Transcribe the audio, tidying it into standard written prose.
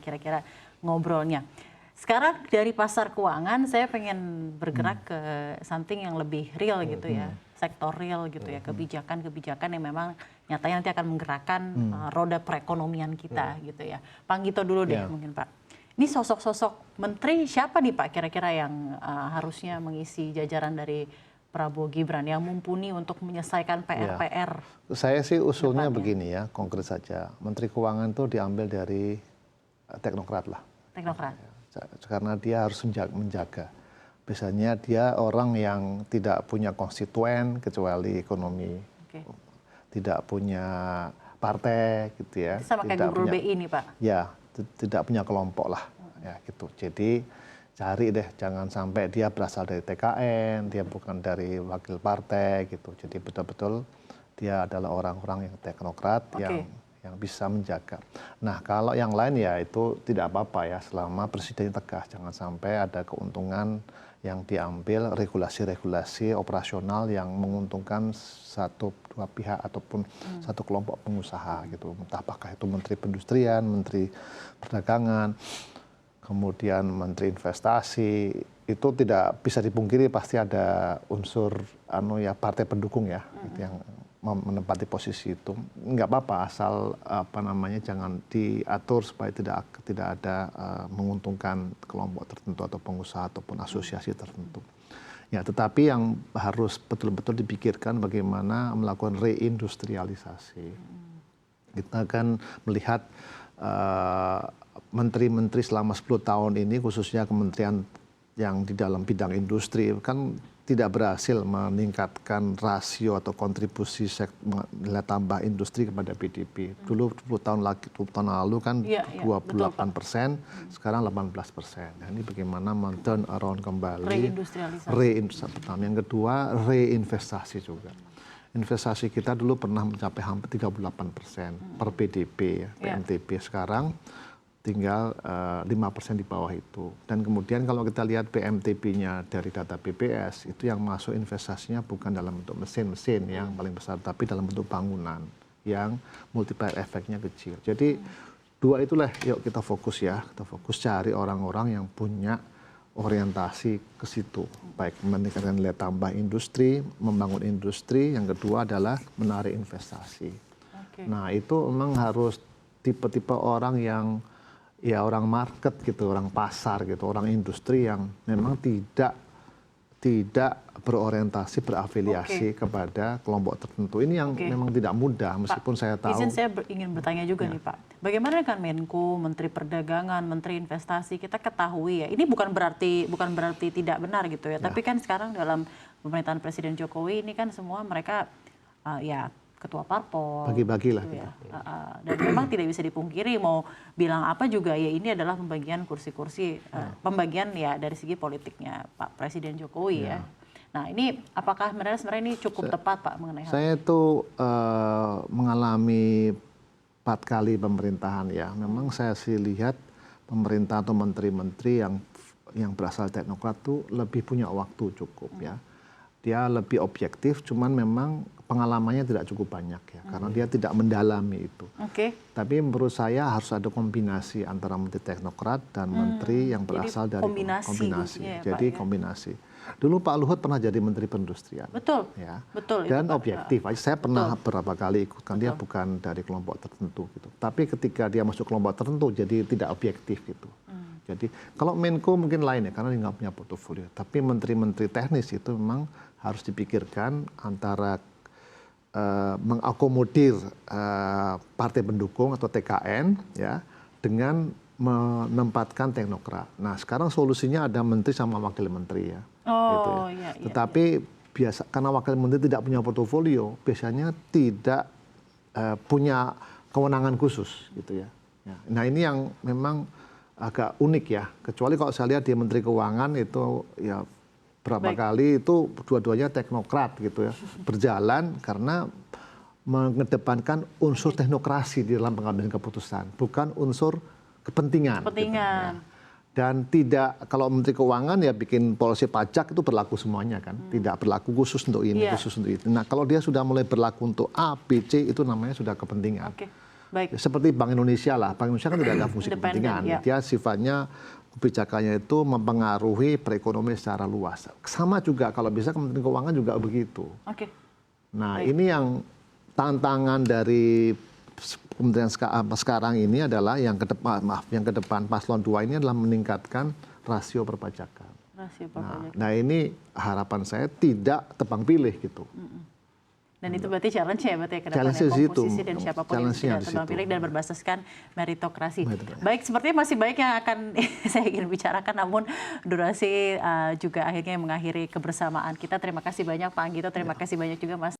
kira-kira ngobrolnya. Sekarang dari pasar keuangan saya pengen bergerak ke something yang lebih real gitu ya, sektor real gitu ya, kebijakan-kebijakan yang memang nyatanya nanti akan menggerakkan roda perekonomian kita gitu ya. Pak Anggito dulu deh mungkin Pak. Ini sosok-sosok menteri siapa nih Pak kira-kira yang harusnya mengisi jajaran dari Prabowo Gibran yang mumpuni untuk menyelesaikan PR-PR? Saya sih usulnya begini ya, konkret saja. Menteri Keuangan itu diambil dari teknokrat lah. Teknokrat. Karena dia harus menjaga. Biasanya dia orang yang tidak punya konstituen kecuali ekonomi, tidak punya partai gitu ya. Sama kayak Gubernur BI nih Pak. Ya, tidak punya kelompok lah, ya gitu. Jadi cari deh, jangan sampai dia berasal dari TKN, dia bukan dari wakil partai gitu. Jadi betul-betul dia adalah orang-orang yang teknokrat yang bisa menjaga. Nah kalau yang lain ya itu tidak apa-apa ya selama presiden tegas, jangan sampai ada keuntungan yang diambil regulasi-regulasi operasional yang menguntungkan satu dua pihak ataupun satu kelompok pengusaha gitu. Entah apakah itu Menteri Perindustrian, Menteri Perdagangan, kemudian Menteri Investasi, itu tidak bisa dipungkiri pasti ada unsur partai pendukung ya yang menempati posisi itu. Nggak apa-apa asal jangan diatur supaya tidak ada menguntungkan kelompok tertentu atau pengusaha ataupun asosiasi tertentu. Ya, tetapi yang harus betul-betul dipikirkan bagaimana melakukan reindustrialisasi. Kita kan melihat menteri-menteri selama 10 tahun ini khususnya kementerian yang di dalam bidang industri kan tidak berhasil meningkatkan rasio atau kontribusi nilai tambah industri kepada PDB. Dulu 10 tahun lalu kan 28%, sekarang 18%. Nah, ini bagaimana men-turn around kembali reindustrialisasi. Pertama, yang kedua reinvestasi juga. Investasi kita dulu pernah mencapai hampir 38% per PDB ya, PMTB. Sekarang tinggal 5% di bawah itu. Dan kemudian kalau kita lihat PMTB-nya dari data BPS, itu yang masuk investasinya bukan dalam bentuk mesin-mesin yang paling besar, tapi dalam bentuk bangunan yang multiplier efeknya kecil. Jadi dua itulah yuk kita fokus ya, kita fokus cari orang-orang yang punya orientasi ke situ. Baik meningkatkan nilai tambah industri, membangun industri, yang kedua adalah menarik investasi. Nah itu memang harus tipe-tipe orang yang ya orang market gitu, orang pasar gitu, orang industri yang memang tidak berorientasi, berafiliasi kepada kelompok tertentu. Ini yang memang tidak mudah, meskipun Pak, saya tahu. Izin saya ingin bertanya juga nih Pak, bagaimana dengan Menko, Menteri Perdagangan, Menteri Investasi, kita ketahui ya, ini bukan berarti tidak benar gitu ya, tapi kan sekarang dalam pemerintahan Presiden Jokowi ini kan semua mereka ketua parpol, bagi-bagilah gitu ya. Dan memang tidak bisa dipungkiri mau bilang apa juga ya ini adalah pembagian kursi-kursi, pembagian ya dari segi politiknya Pak Presiden Jokowi ya. Nah ini apakah sebenarnya ini cukup tepat Pak mengenai hal saya itu mengalami 4 kali pemerintahan ya. Memang saya sih lihat pemerintah atau menteri-menteri yang berasal teknokrat itu lebih punya waktu cukup ya. Dia lebih objektif, cuman memang pengalamannya tidak cukup banyak ya, karena dia tidak mendalami itu. Tapi menurut saya harus ada kombinasi antara menteri teknokrat dan menteri yang berasal dari kombinasi. Jadi kombinasi. Dulu Pak Luhut pernah jadi menteri perindustrian. Betul. Ya. Betul. Dan objektif. Saya pernah beberapa kali ikutkan, dia bukan dari kelompok tertentu gitu. Tapi ketika dia masuk kelompok tertentu, jadi tidak objektif gitu. Jadi kalau Menko mungkin lain ya, karena dia nggak punya portofolio. Tapi menteri-menteri teknis itu memang harus dipikirkan antara mengakomodir partai pendukung atau TKN ya dengan menempatkan teknokrat. Nah sekarang solusinya ada menteri sama wakil menteri ya. Gitu ya. Tetapi biasa karena wakil menteri tidak punya portofolio, biasanya tidak punya kewenangan khusus gitu ya. Nah ini yang memang agak unik ya. Kecuali kalau saya lihat di Menteri Keuangan itu ya berapa kali itu dua-duanya teknokrat gitu ya, berjalan karena mengedepankan unsur teknokrasi di dalam pengambilan keputusan, bukan unsur kepentingan. Gitu, ya. Dan tidak, kalau Menteri Keuangan ya bikin polisi pajak itu berlaku semuanya kan, tidak berlaku khusus untuk ini, khusus untuk itu. Nah kalau dia sudah mulai berlaku untuk A, B, C itu namanya sudah kepentingan. Baik. Seperti Bank Indonesia lah, Bank Indonesia kan tidak ada fungsi Independen, kepentingan. ya. Dia sifatnya kebijakannya itu mempengaruhi perekonomian secara luas. Sama juga kalau bisa Kementerian Keuangan juga begitu. Oke. Nah, Baik. ini yang tantangan dari Kementerian sekarang ini adalah yang ke depan paslon 2 ini adalah meningkatkan rasio perpajakan. Rasio perpajakan. Nah, ini harapan saya tidak tebang pilih gitu. Dan itu berarti challenge-nya ya, berarti ya, ke depan Challenge-nya ya, di situ. komposisi dan siapapun yang Challenge-nya tidak di tebang situ. pilih dan berbasiskan meritokrasi. Betul. Baik, sepertinya masih baik yang akan saya ingin bicarakan, namun durasi juga akhirnya mengakhiri kebersamaan kita. Terima kasih banyak Pak Anggito, terima kasih banyak juga Mas